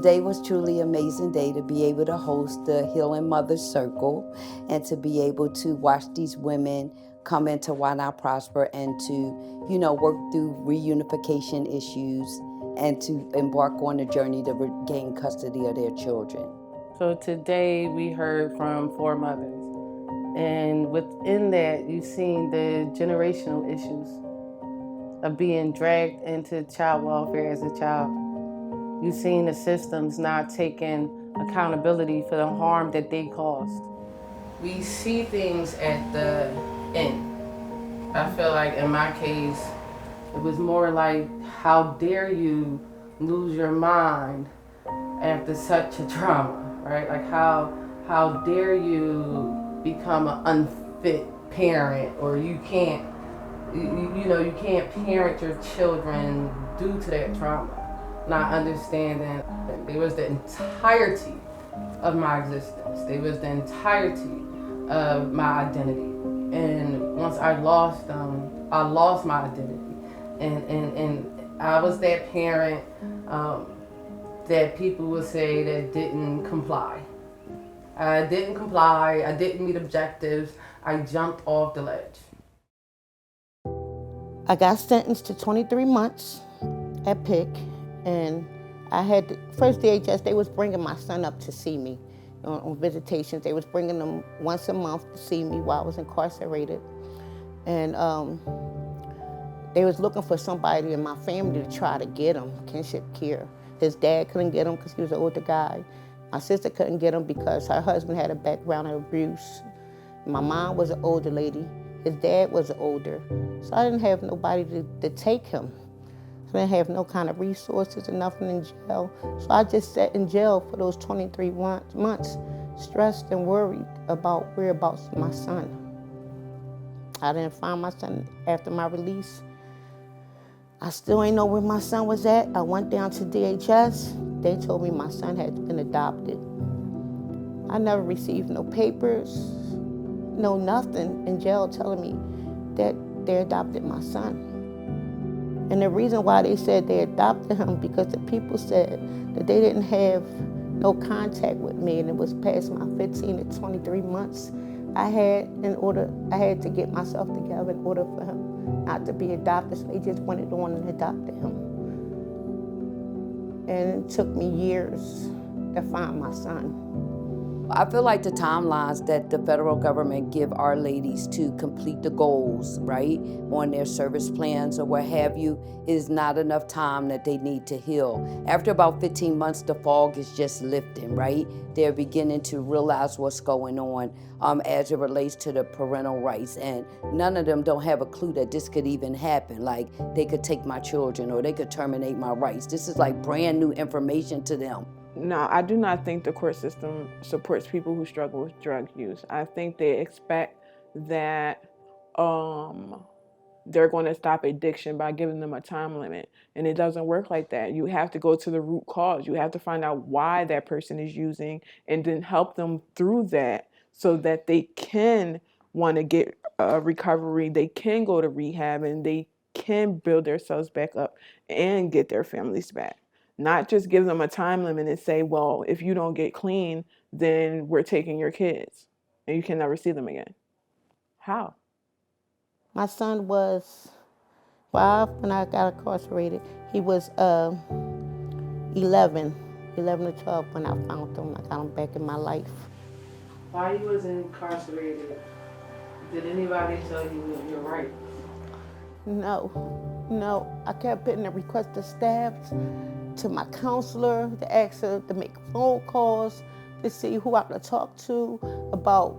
today was truly an amazing day to be able to host the Healing Mothers Circle and to be able to watch these women come into Why Not Prosper and to, work through reunification issues and to embark on a journey to regain custody of their children. So today we heard from 4 mothers. And within that, you've seen the generational issues of being dragged into child welfare as a child. You've seen the systems not taking accountability for the harm that they caused. We see things at the end. I feel like in my case, it was more like, how dare you lose your mind after such a trauma, right? Like how dare you become an unfit parent, or you can't you can't parent your children due to that trauma. Not understanding it was the entirety of my existence. It was the entirety of my identity. And once I lost them, I lost my identity. And I was that parent that people would say that didn't comply. I didn't comply, I didn't meet objectives, I jumped off the ledge. I got sentenced to 23 months at PIC, and I had the first DHS, they was bringing my son up to see me on visitations. They was bringing them once a month to see me while I was incarcerated. And they was looking for somebody in my family to try to get him, kinship care. His dad couldn't get him because he was an older guy. My sister couldn't get him because her husband had a background of abuse. My mom was an older lady. His dad was older. So I didn't have nobody to take him. I didn't have no kind of resources or nothing in jail. So I just sat in jail for those 23 months, stressed and worried about whereabouts of my son. I didn't find my son after my release. I still ain't know where my son was at. I went down to DHS. They told me my son had been adopted. I never received no papers, no nothing in jail telling me that they adopted my son. And the reason why they said they adopted him, because the people said that they didn't have no contact with me, and it was past my 15 to 23 months. I had to get myself together in order for him not to be adopted, so they just went on and adopted him. And it took me years to find my son. I feel like the timelines that the federal government give our ladies to complete the goals, right, on their service plans or what have you, is not enough time that they need to heal. After about 15 months, the fog is just lifting, right? They're beginning to realize what's going on as it relates to the parental rights. And none of them don't have a clue that this could even happen. Like, they could take my children or they could terminate my rights. This is like brand new information to them. No, I do not think the court system supports people who struggle with drug use. I think they expect that they're going to stop addiction by giving them a time limit. And it doesn't work like that. You have to go to the root cause. You have to find out why that person is using and then help them through that so that they can want to get recovery, they can go to rehab, and they can build themselves back up and get their families back. Not just give them a time limit and say, well, if you don't get clean, then we're taking your kids and you can never see them again. How? My son was 5 when I got incarcerated. He was 11 or 12 when I found him. I got him back in my life. While you was incarcerated, did anybody tell you your rights? No. I kept putting a request to staff, to my counselor, to ask her to make phone calls, to see who I could talk to about,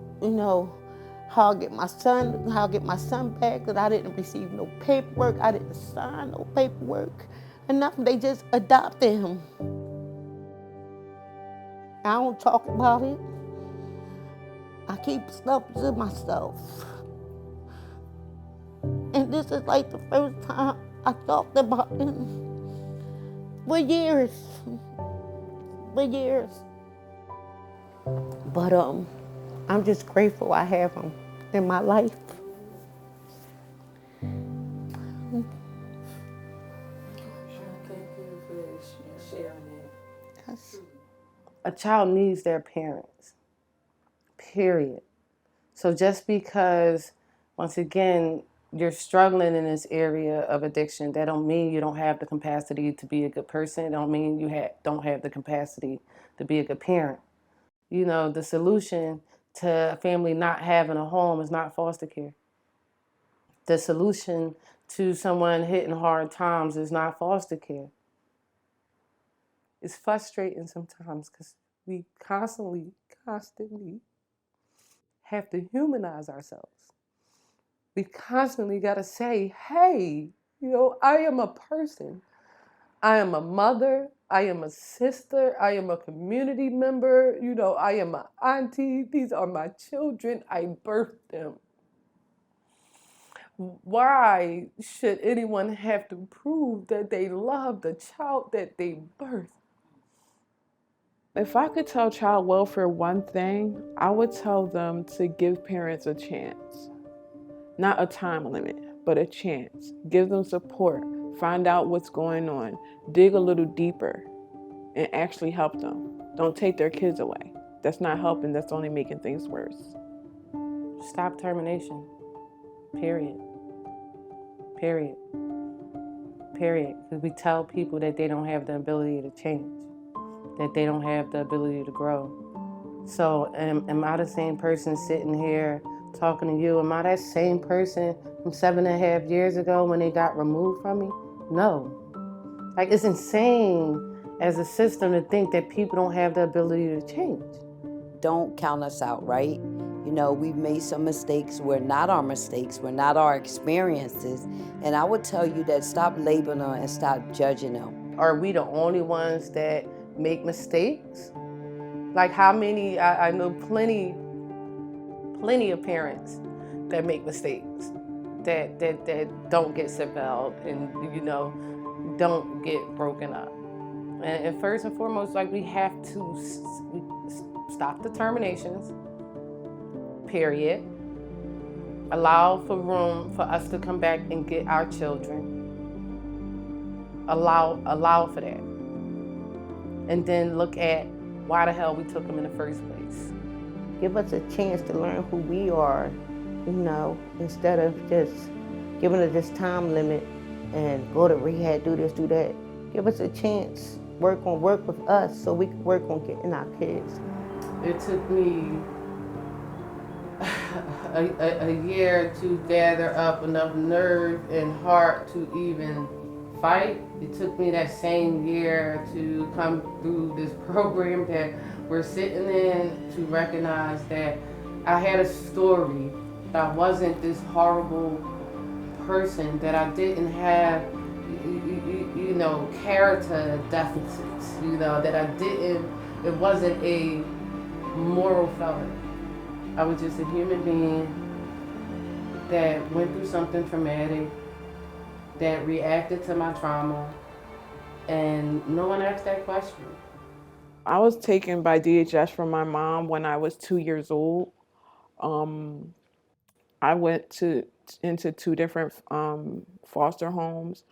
how I get my son back, that I didn't receive no paperwork, I didn't sign no paperwork, and nothing. They just adopted him. I don't talk about it. I keep stuff to myself. And this is like the first time I talked about him for years. But I'm just grateful I have him in my life. Thank you for sharing it. Yes. A child needs their parents, period. So just because, once again, you're struggling in this area of addiction, that don't mean you don't have the capacity to be a good person. It don't mean you don't have the capacity to be a good parent. You know, the solution to a family not having a home is not foster care. The solution to someone hitting hard times is not foster care. It's frustrating sometimes because we constantly have to humanize ourselves. We constantly got to say, hey, I am a person. I am a mother. I am a sister. I am a community member. I am an auntie. These are my children. I birthed them. Why should anyone have to prove that they love the child that they birthed? If I could tell child welfare one thing, I would tell them to give parents a chance. Not a time limit, but a chance. Give them support. Find out what's going on. Dig a little deeper and actually help them. Don't take their kids away. That's not helping. That's only making things worse. Stop termination. Period. Period. Period. Because we tell people that they don't have the ability to change, that they don't have the ability to grow. So am I the same person sitting here talking to you? Am I that same person from 7.5 years ago when they got removed from me? No. Like, it's insane as a system to think that people don't have the ability to change. Don't count us out, right? We've made some mistakes. We're not our mistakes. We're not our experiences. And I would tell you that stop labeling them and stop judging them. Are we the only ones that make mistakes? Like, how many, I know plenty of parents that make mistakes, that don't get seatbelt and, don't get broken up. And first and foremost, like, we have to stop the terminations, period. Allow for room for us to come back and get our children. Allow for that. And then look at why the hell we took them in the first place. Give us a chance to learn who we are, instead of just giving us this time limit and go to rehab, do this, do that. Give us a chance, work with us so we can work on getting our kids. It took me a year to gather up enough nerve and heart to even fight. It took me that same year to come through this program that we're sitting in to recognize that I had a story. I wasn't this horrible person, that I didn't have, character deficits, that I didn't, it wasn't a moral felony. I was just a human being that went through something traumatic, that reacted to my trauma, and no one asked that question. I was taken by DHS from my mom when I was 2 years old. I went into 2 different foster homes.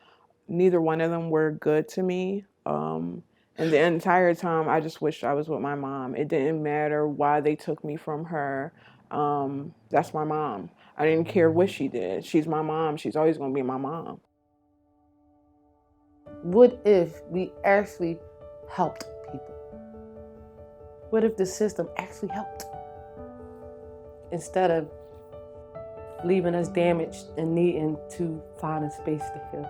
Neither one of them were good to me. And the entire time, I just wished I was with my mom. It didn't matter why they took me from her. That's my mom. I didn't care what she did. She's my mom. She's always going to be my mom. What if we actually helped people? What if the system actually helped? Instead of leaving us damaged and needing to find a space to fill.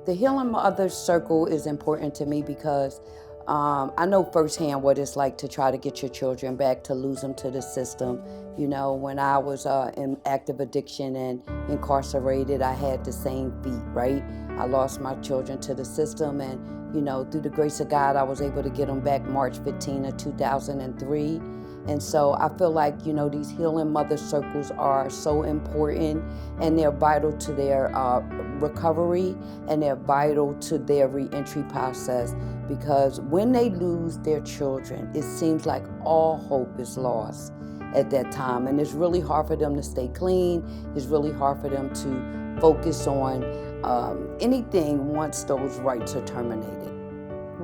The Healing Mothers Circle is important to me because I know firsthand what it's like to try to get your children back, to lose them to the system. When I was in active addiction and incarcerated, I had the same feat, right? I lost my children to the system, and, through the grace of God, I was able to get them back March 15 of 2003. And so I feel like, these Healing Mother Circles are so important, and they're vital to their recovery, and they're vital to their reentry process, because when they lose their children, it seems like all hope is lost at that time. And it's really hard for them to stay clean. It's really hard for them to focus on anything once those rights are terminated.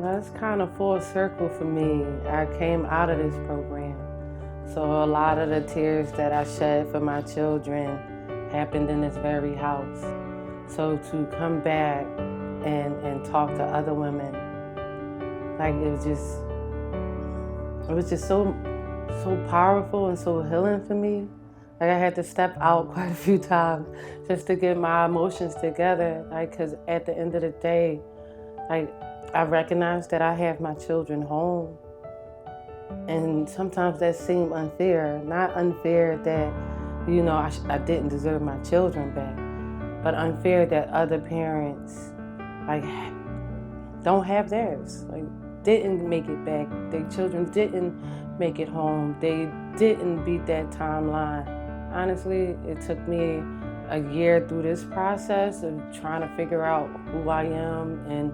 That's kind of full circle for me. I came out of this program. So a lot of the tears that I shed for my children happened in this very house. So to come back and talk to other women, like it was just so powerful and so healing for me. Like I had to step out quite a few times just to get my emotions together. Like, cause at the end of the day, like I recognize that I have my children home. And sometimes that seemed unfair. Not unfair that, you know, I didn't deserve my children back, but unfair that other parents, like, don't have theirs. Like, didn't make it back. Their children didn't make it home. They didn't beat that timeline. Honestly, it took me a year through this process of trying to figure out who I am and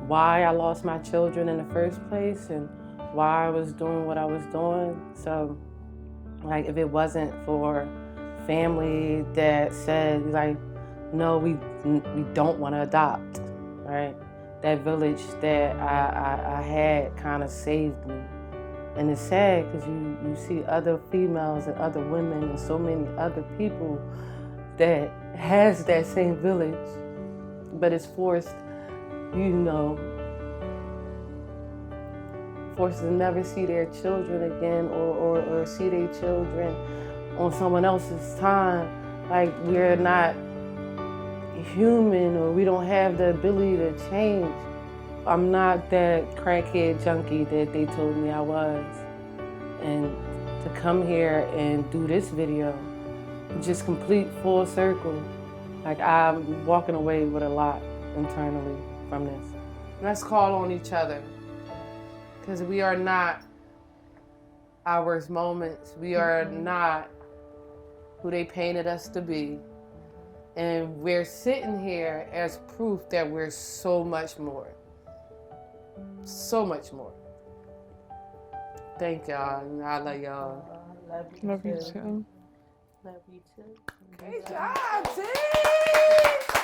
why I lost my children in the first place and why I was doing what I was doing. So, like, if it wasn't for family that said, like, no, we don't want to adopt, right? That village that I had kind of saved me. And it's sad because you see other females and other women and so many other people that has that same village, but it's forced, you know, forced to never see their children again or see their children on someone else's time. Like we're not human or we don't have the ability to change. I'm not that crackhead junkie that they told me I was. And to come here and do this video, just complete full circle. Like I'm walking away with a lot internally from this. Let's call on each other. Because we are not our worst moments. We are not who they painted us to be. And we're sitting here as proof that we're so much more. So much more. Thank y'all. I love y'all. Love you too. Love you too. Great job, team!